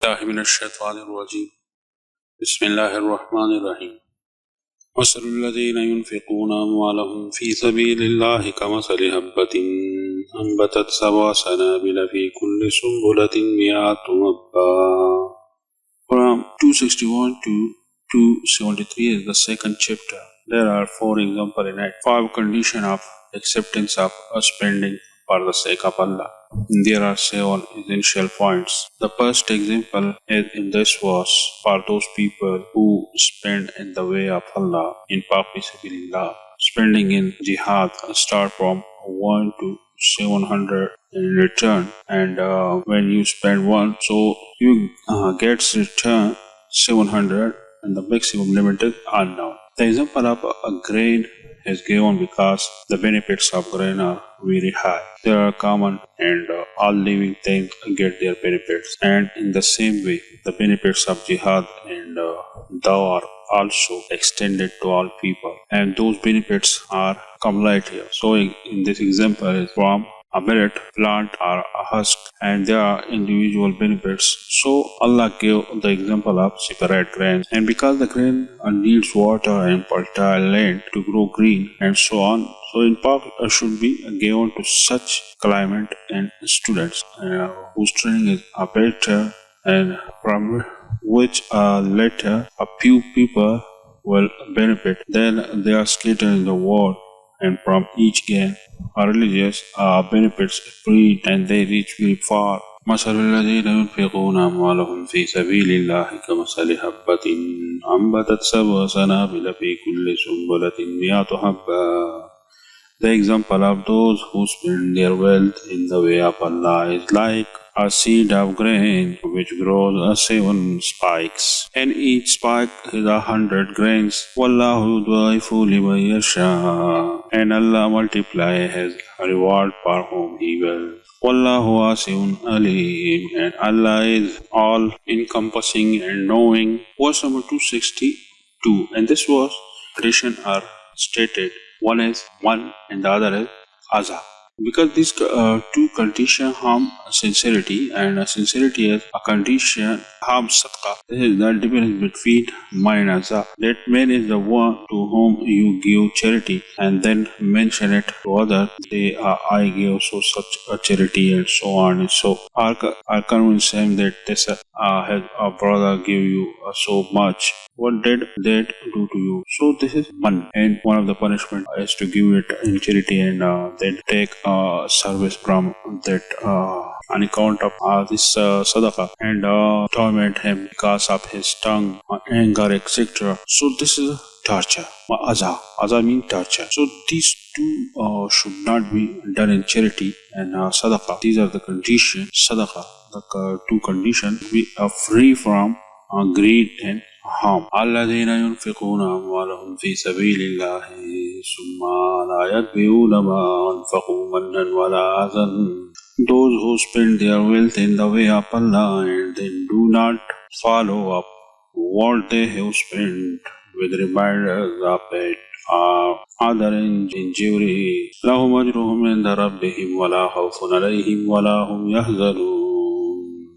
الله من الشيطان الرجيم بسم الله الرحمن الرحيم مثل الذين ينفقون أموالهم في سبيل الله كمثل حبة أنبتت سبع سنابل في كل سنبلة مئة حبة. From 261 to 273 is the second chapter. There are four examples in it. Five conditions of acceptance of spending for the sake of Allah. There are seven essential points. The first example is in this verse for those people who spend in the way of Allah in Fisabilillah. Spending in jihad start from 1 to 700 in return, and when you spend one, so you gets return 700, and the maximum limit is unknown. The example of a grain is given because the benefits of grain are very high. They are common, and all living things get their benefits. And in the same way, the benefits of jihad and dawah are also extended to all people, and those benefits are cumulative. So in this example is from a millet plant or a husk, and there are individual benefits. So Allah gave the example of separate grains, and because the grain needs water and fertile land to grow green and so on, so in part should be given to such climate and students whose training is better, and from which later a few people will benefit. Then they are scattered in the world, and from each gain religious benefits free, and they reach very far. مثل الذين ينفقون أموالهم في سبيل الله كمثل حبة أنبتت سبع سنابل في كل سنبلة مئة حبة. The example of those who spend their wealth in the way of Allah is like a seed of grain which grows 7 spikes, and each spike is 100 grains. Wallahu yudaifu liman yasha, and Allah multiply His reward for whom He will. Wallahu wasi'un alim, and Allah is all encompassing and knowing. Verse number 262, and this was tradition are stated. One is one and the other is aza. Because these two conditions harm sincerity, and sincerity is a condition harm sadaqah. This is the difference between man and aza. That man is the one to whom you give charity and then mention it to others. They I give so such a charity and so on and so. I convince him that this has a brother give you so much. What did that do to you? So this is one, and one of the punishment is to give it in charity, and then take service from that on account of this sadaqah, and torment him because of his tongue, anger, etc. So this is torture. Aza. Aza means torture. So these two should not be done in charity and sadaqah. These are the conditions. Sadaqah, the two conditions, we are free from greed and harm. الذين ينفقون أموالهم في سبيل الله ثم لا يتبعون ما أنفقوا منا ولا أذى. Those who spend their wealth in the way of Allah and then do not follow up what they have spent with reminders of it or other injury. لهم أجرهم عند ربهم ولا خوف عليهم ولا هم يحزنون.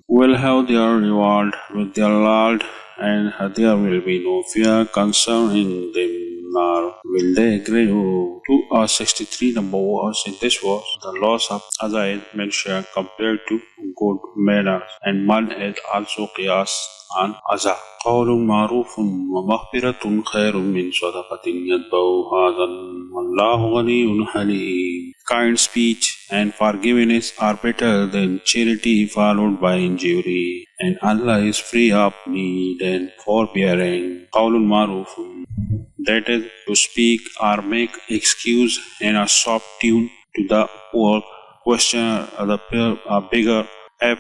Will have their reward with their Lord, and there will be no fear concerning them, nor will they grieve. 263 number verse in this verse, the loss of Aza is mentioned compared to good manners, and man is also qiyas on Aza. قول معروف ومغفرة خير من صدقة يتبعها أذى والله غني حليم. Kind speech and forgiveness are better than charity followed by injury, and Allah is free of need and forbearing. قول معروف, that is to speak or make excuse in a soft tune to the poor questioner or the beggar. If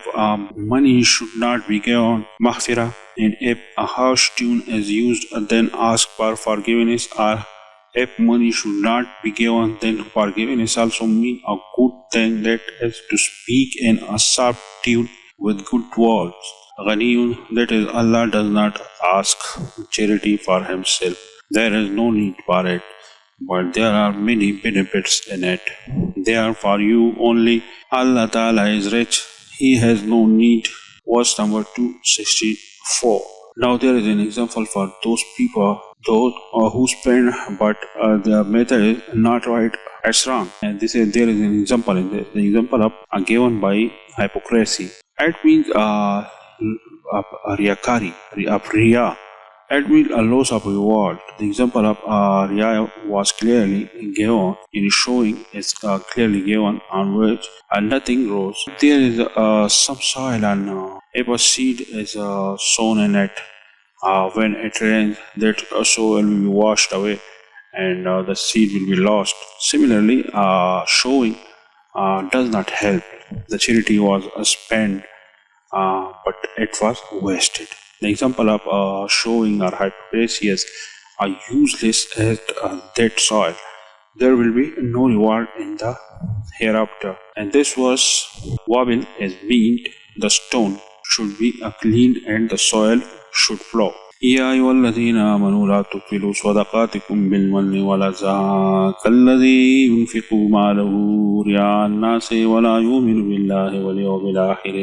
money should not be given, maghfirah, and if a harsh tune is used, then ask for forgiveness, or if money should not be given, then forgiveness also means a good thing, that is to speak in a soft tune with good words. Ghaniyun, that is Allah does not ask charity for Himself. There is no need for it, but there are many benefits in it. They are for you only. Allah Ta'ala is rich. He has no need verse number 264. Now there is an example for those people, those who spend but their method is not right, it's wrong. And there is an example in this. The example of given by hypocrisy. It means riyakari, riya. It means a loss of reward. The example of riya was clearly given in showing is clearly given on which nothing grows. There is some soil and if a seed is sown in it, when it rains, that soil will be washed away and the seed will be lost. Similarly, showing does not help. The charity was spent, but it was wasted. The example of showing or hypocrisy is useless as dead soil. There will be no reward in the hereafter. And this was wabil is meant the stone should be clean and the soil should flow. يا أيها الذين آمنوا لا تبطلوا صدقاتكم بالمن والأذى كالذي ينفق ماله رياء الناس ولا يؤمن بالله واليوم الآخر.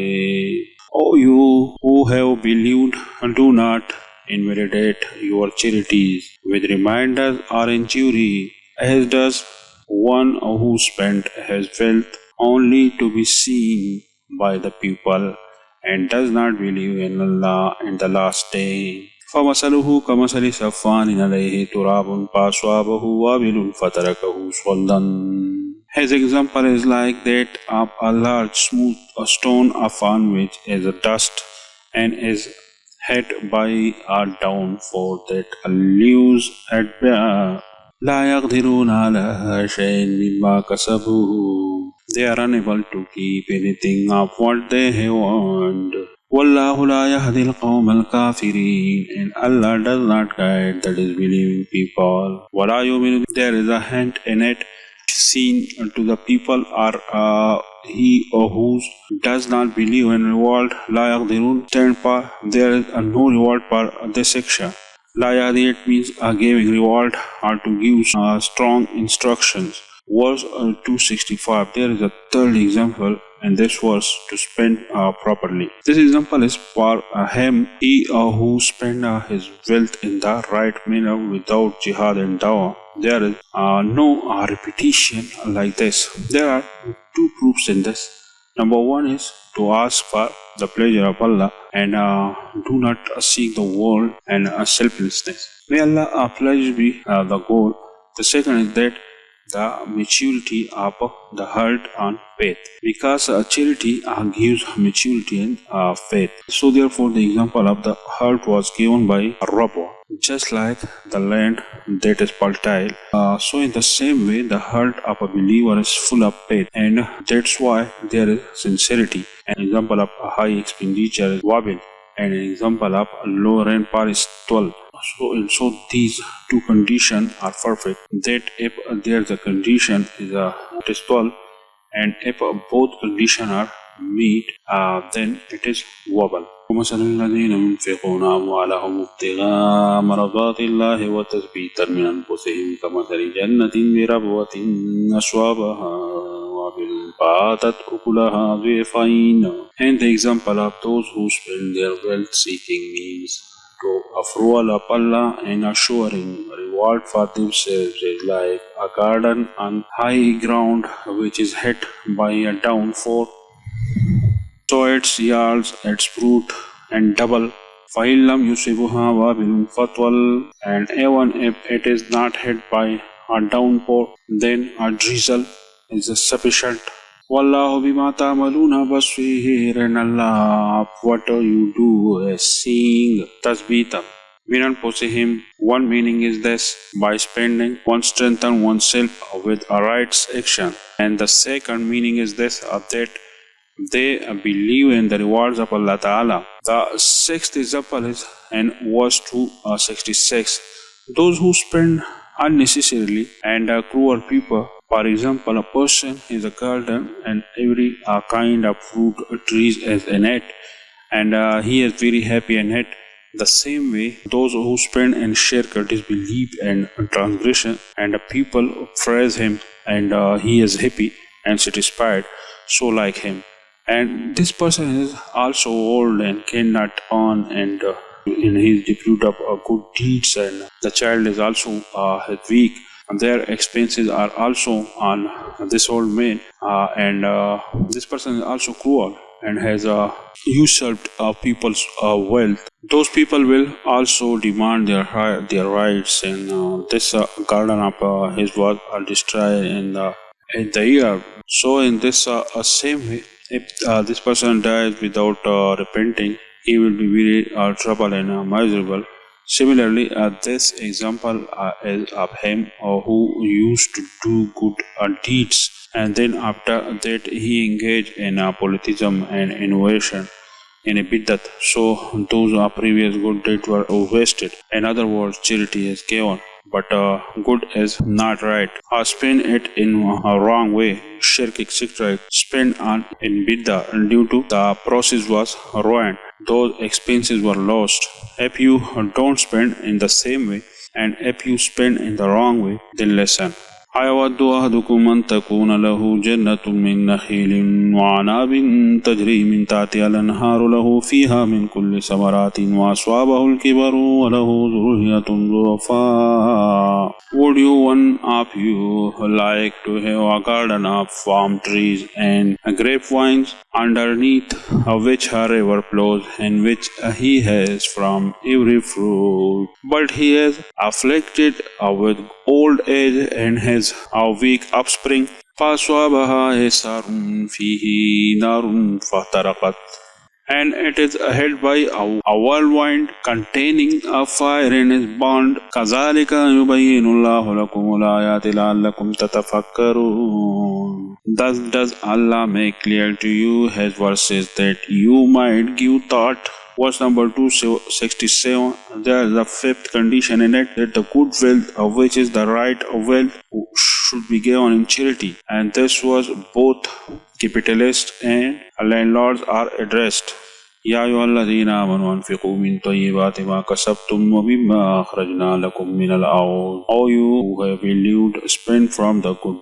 O you who have believed, do not invalidate your charities with reminders or injury, as does one who spent his wealth only to be seen by the people and does not believe in Allah and the last day. فَمَثَلُهُ كَمَثَلِ صَفْوَانٍ عَلَيْهِ تُرَابٌ فَأَصَابَهُ وَابِلٌ فَتَرَكَهُ صَلْدًا. His example is like that of a large smooth stone upon which is dust and is hit by a downpour that leaves it bare. لا يقدرون على شيء مما كسبوا. They are unable to keep anything of what they have earned. وَاللَّهُ لَا يَهْدِي الْقَوْمَ الْكَافِرِينَ. And Allah does not guide the disbelieving people. وَلَا يُؤْمِنُ. There is a hint in it seen to the people are he or who does not believe in reward. La yaqdirun stand for there is no reward for this section. La yadi it means giving reward or to give strong instructions. Verse 265. There is a third example and this was to spend properly. This example is for him, he who spend his wealth in the right manner without jihad and dawah. There is no repetition like this. There are two proofs in this. Number one is to ask for the pleasure of Allah and do not seek the world and selflessness. May Allah pleasure be the goal. The second is that the maturity of the heart on faith, because charity gives maturity and faith. So therefore the example of the heart was given by Rabwa, just like the land that is fertile. So in the same way the heart of a believer is full of faith, and that's why there is sincerity. An example of a high expenditure is wabil, and an example of low rainfall is 12. So these two conditions are perfect. That if there's a condition is a 12, and if both conditions are meet, then it is wabal. وَمَثَلُ الَّذِينَ يُنْفِقُونَ أَمْوَالَهُمُ ابْتِغَاءَ مَرْضَاتِ اللَّهِ وَتَثْبِيتًا مِنْ أَنْفُسِهِمْ كَمَثَلِ جَنَّةٍ بِرَبْوَةٍ أَصَابَهَا وَابِلٌ فَآتَتْ أُكُلَهَا ضِعْفَيْنِ. And the example of those who spend their wealth seeking means to approval of Allah and assuring reward for themselves is like a garden on high ground which is hit by a downpour. So its yields its fruit and double. فَإِنْ لَمْ يُصِبْهَا وَابِلٌ فَطْوَلٌ. And even if it is not hit by a downpour, then a drizzle is sufficient. Wallahu bima ta'maluna basir. And Allah, what you do is seeing. Tasbitan minan posihim. One meaning is this: by spending, one strengthen oneself with a right action. And the second meaning is this: that they believe in the rewards of Allah Ta'ala. The sixth example is in verse 266. Those who spend unnecessarily and cruel people. For example, a person is a garden and every kind of fruit trees is in it, and he is very happy in it. The same way, those who spend and share disbelief and transgression, and people praise him, and he is happy and satisfied, so like him. and this person is also old and cannot earn and in his debut of good deeds, and the child is also weak, and their expenses are also on this old man, and this person is also cruel and has usurped people's wealth. Those people will also demand their rights, and this garden of his was destroyed in the year. So in this same way, if this person dies without repenting, he will be very trouble and miserable. Similarly, this example is of him who used to do good deeds, and then after that he engaged in politism and innovation in a biddat. So those previous good deeds were wasted. In other words, charity is given, but good is not right. Or spend it in a wrong way, shirk, etc. Spend on in biddah due to the process was ruined. Those expenses were lost. If you don't spend in the same way, and if you spend in the wrong way, then listen. أيود أحدكم أن تكون له جنة من نخيل وعناب تجري من تحتها الأنهار له فيها من كل ثمرات وأصابه الكبر وله ذرية ضعفاء. Would you one of you like to have a garden of palm trees and grapevines, underneath which a river flows, and which he has from every fruit, but he is afflicted with old age and has a weak offspring? فَأَصَابَهَا إِعْصَارٌ فِيهِ نَارٌ فَاحْتَرَقَتْ, and it is held by a whirlwind containing a fire in its bond. كَذَلِكَ يُبَيِّنُ اللَّهُ لَكُمُ الْآيَاتِ لَعَلَّكُمْ تَتَفَكَّرُونَ. Thus does Allah make clear to you His verses that you might give thought. Verse number 267, there is a fifth condition in it, that the good wealth, of which is the right of wealth, should be given in charity. And this was both capitalists and landlords are addressed. يا أيها الذين آمنوا أنفقوا من طيبات ما كسبتم ومما أخرجنا لكم من الأرض. All you who have believed, spend from the good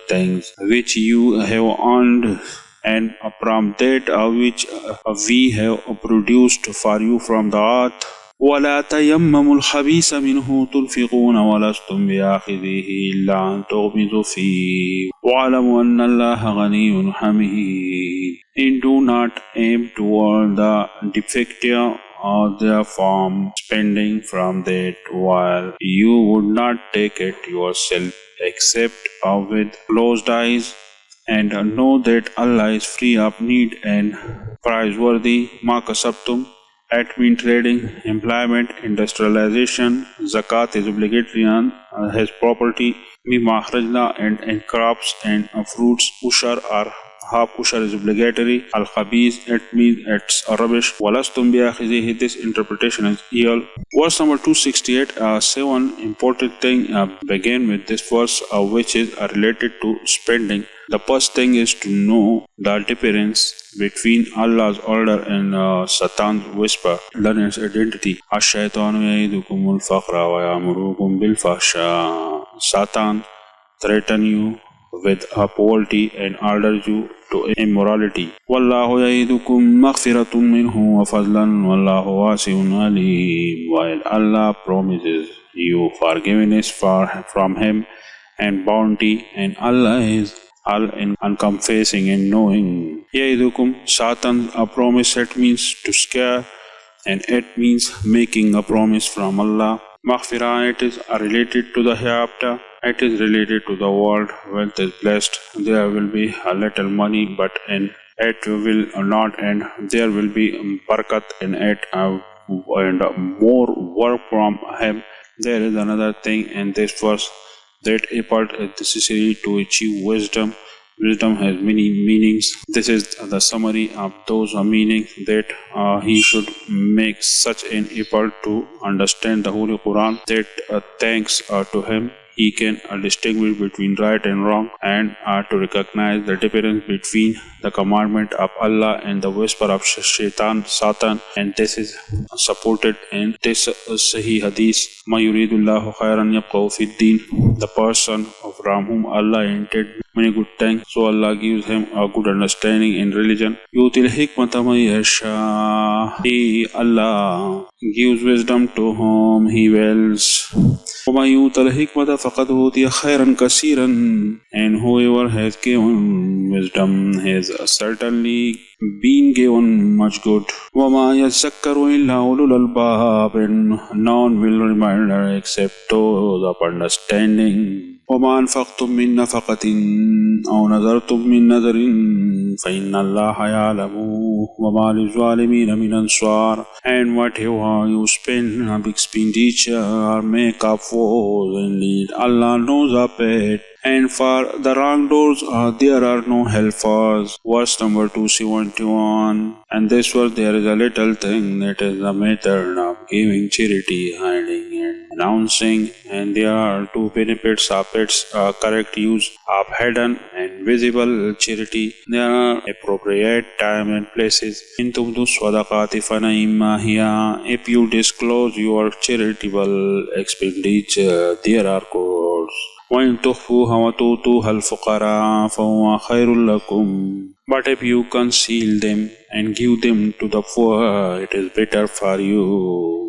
things which you have earned, and from that which we have produced for you from the earth. وَلَا تَيَمَّمُوا الْخَبِيثَ مِنْهُ تُنْفِقُونَ وَلَسْتُمْ بِآخِذِيهِ إِلَّا أَنْ تُغْمِضُوا فِيهِ وَاعْلَمُوا أَنَّ اللَّهَ غَنِيٌّ حَمِيدٌ. And do not aim toward the defective or therefrom spending from that, while you would not take it yourself except with closed eyes, and know that Allah is free of need and praiseworthy. Ma kasabtum, at mean trading, employment, industrialization. Zakat is obligatory on his property. Mimma akhrajna, and crops and fruits. Ushar or half ushar is obligatory. Al khabith, it means it's rubbish. Walastum biakhizihi, this interpretation is evil. Verse number 268, 7 important thing begin with this verse, which is related to spending. The first thing is to know the difference between Allah's order and Satan's whisper. Learn its identity. Ash-shaytanu ya'idukumul faqra wa ya'murukum bil fahsha. Satan threatens you with poverty and orders you to immorality. Wallahu ya'idukum maghfiratun minhu wa fadlan wallahu wasi'un alim. While Allah promises you forgiveness from Him and bounty, and Allah is all encompassing and knowing. Ya'idukum, Satan, a promise, it means to scare, and it means making a promise from Allah. Maghfirah, it is related to the hereafter. It is related to the world. Wealth is blessed. There will be a little money, but in it will not end. There will be barakat in it and more work from Him. There is another thing in this verse, that effort is necessary to achieve wisdom. Wisdom has many meanings. This is the summary of those meanings, that he should make such an effort to understand the Holy Quran, that thanks to him he can distinguish between right and wrong, and to recognize the difference between the commandment of Allah and the whisper of Satan, and this is supported in this Sahih Hadith. Ma yuridullahu khairan yabqahu fid din. The person from whom Allah intended many good things, so Allah gives him a good understanding in religion. Yutil hikmata man yasha. He, Allah, gives wisdom to whom He wills. وَمَن يُؤْتَ الْحِكْمَةَ فَقَدْ أُوتِيَ خَيْرًا كَثِيرًا. And whoever has given wisdom has certainly been given much good. وَمَا يَذَّكَّرُ إِلَّا أُولُو الْأَلْبَابِ. And none will remember except those of understanding. وَمَا أَنفَقْتُم مِّن نَّفَقَةٍ أَوْ نَذَرْتُم مِّن نَّذْرٍ فَإِنَّ اللَّهَ يَعْلَمُهُ وَمَا لِلظَّالِمِينَ مِنْ أَنصَارٍ. And whatever you spend of expenditure or make up for, indeed Allah knows of it. And for the wrongdoers there are no helpers. Verse number 271. And this verse there is a little thing, that is the method of giving charity, hiding and announcing. And there are two benefits of its correct use of hidden and visible charity. There are appropriate time and places. In tubdu sadaqati fana'imma hiya. If you disclose your charitable expenditure, there are codes. وَإِن تُخْفُوهَا وَتُؤْتُوهَا الْفُقَرَاءَ فَهُوَ خَيْرٌ لَكُمْ. But if you conceal them and give them to the poor, it is better for you.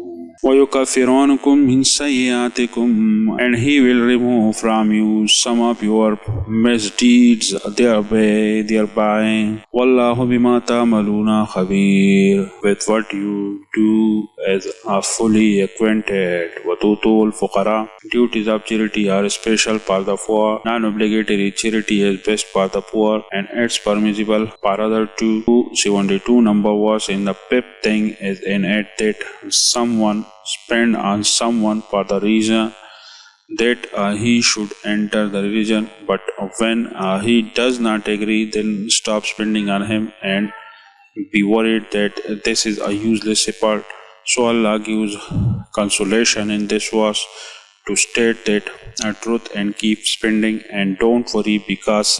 وَيُكَفِّرُ عَنْكُم مِّن سَيِّئَاتِكُمْ. And He will remove from you some of your misdeeds thereby. وَاللَّهُ بِمَا تَعْمَلُونَ خَبِيرٌ. With what you do as are fully acquainted. وَتُؤْتُوا الْفُقَرَاءَ. Duties of charity are special for the poor. Non-obligatory charity is best for the poor, and it's permissible for other too. 272 number verse in the fifth thing is an act that someone spend on someone for the reason that he should enter the religion, but when he does not agree, then stop spending on him and be worried that this is a useless effort. So Allah gives consolation in this verse to state that truth and keep spending, and don't worry because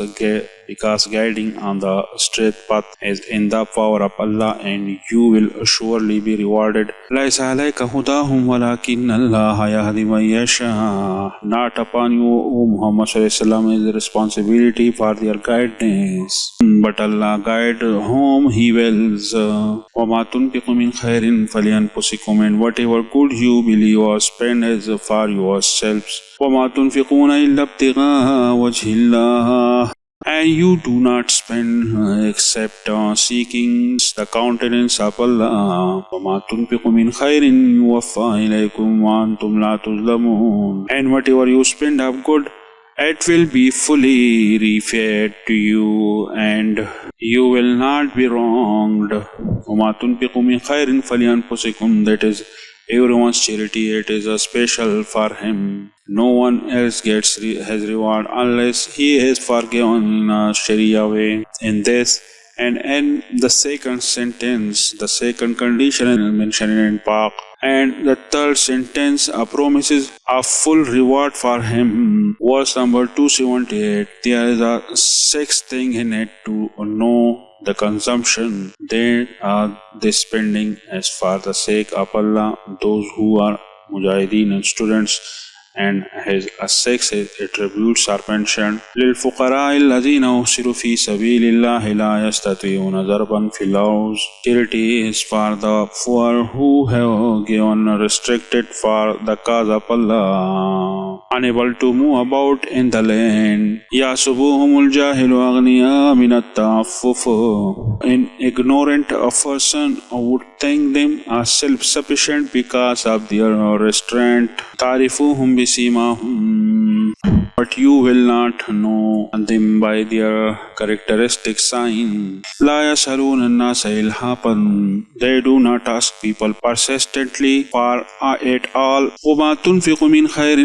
guiding on the straight path is in the power of Allah, and you will surely be rewarded. لَيْسَ عَلَيْكَ هُدَاهُمْ وَلَكِنَّ اللَّهَ يَهْدِي مَن يَشَاءُ. Not upon you, O Muhammad ﷺ, is the responsibility for their guidance, but Allah guides whom He wills. وَمَا تُنْفِقُ مِنْ خَيْرٍ فَلِأَنفُسِكُمْ. And whatever good you believe or spend is for yourselves. وَمَا تُنْفِقُونَ إِلَّا ابْتِغَاءَ وَجْهِ اللَّهِ. And you do not spend except seeking the countenance of Allah. وَمَا تُنْفِقُ مِنْ خَيْرٍ يُوَفَّى إِلَيْكُمْ وَأَنْتُمْ لَا تُظْلَمُونَ. And whatever you spend of good, it will be fully repaid to you, and you will not be wronged. وَمَا تُنْفِقُ مِنْ خَيْرٍ فَلِأَنفُسِكُمْ. That is everyone's charity, it is a special for him. No one else has reward unless he is forgiven in a Sharia way. In this and in the second sentence, the second condition is mentioned in Pak, and the third sentence promises a full reward for him. Verse number 278. There is a sixth thing in it to know the consumption. They are the spending as for the sake of Allah. Those who are mujahideen and students and his six attributes are mentioned. لِلْفُقَرَاءِ الَّذِينَ أُحْصِرُوا فِي سَبِيلِ اللَّهِ لَا يَسْتَطِيعُونَ ضَرْبًا فِي الْأَرْضِ. Charity is for the poor who have given restricted for the cause of Allah, unable to move about in the land. يَحْسَبُهُمُ الْجَاهِلُ أَغْنِيَاءَ مِنَ التَّعَفُّفِ. An ignorant person would think them as self-sufficient because of their restraint. تَعْرِفُهُمْ بِسِيمَاهُمْ. But you will not know them by their characteristic sign. لَا يَسْأَلُونَ النَّاسَ إِلْحَافًا. They do not ask people persistently for it all. وَمَا تُنْفِقُ مِنْ خَيْرٍ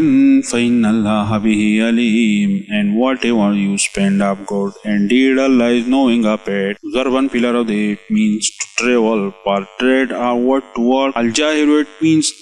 فَإِنَّ اللَّهَ بِهِ عَلِيمٌ. And whatever you spend of good, indeed Allah is knowing of it. ضَرْبًا فِي الْأَرْضِ, it means to travel, for trade or work to work. Al-Jahilu, it means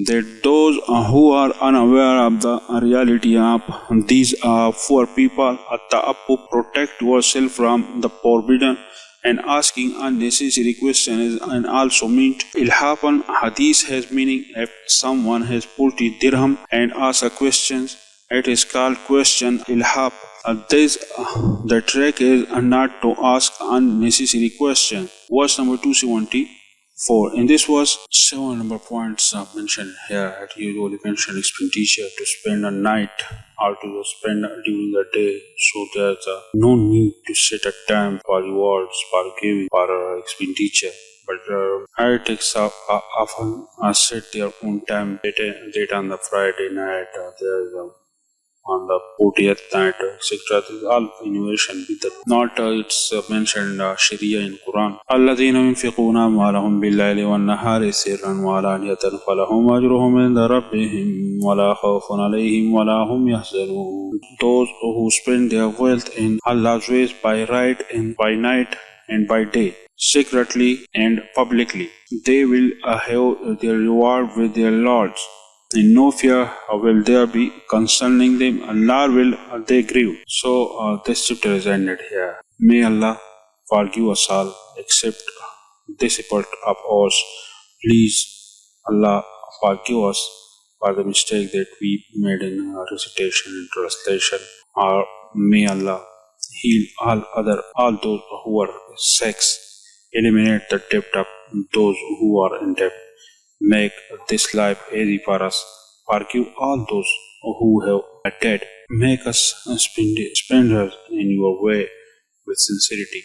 that those who are unaware of the reality of these poor people. At-ta'affuf, protect yourself from the forbidden and asking unnecessary questions, and also meant ilhafan. Hadith has meaning if someone has put a dirham and asked a question, it is called question ilhaf. The trick is not to ask unnecessary questions. Verse number 274. In this was 7 number points mentioned here. At usually mentioned expenditure to spend a night or to spend during the day. So there's no need to set a time for rewards, for giving, for expenditure. But heretics often set their own time. Date on the Friday night. There's on the 40th night, etc. This is all innovation with the not it's mentioned Sharia in Quran. الذين ينفقون أموالهم بالليل والنهار سرا وعلانية فلهم أجرهم عند ربهم ولا خوف عليهم ولا هم يحزنون. Those who spend their wealth in Allah's ways by right and by night and by day, secretly and publicly, they will have their reward with their lords. In no fear will there be concerning them, nor will they grieve. So this chapter is ended here. May Allah forgive us all, except this effort of ours. Please, Allah forgive us for the mistake that we made in recitation and translation. Or may Allah heal all those who are sick, eliminate the debt of those who are in debt. Make this life easy for us. Forgive all those who have dead. Make us spenders in your way with sincerity.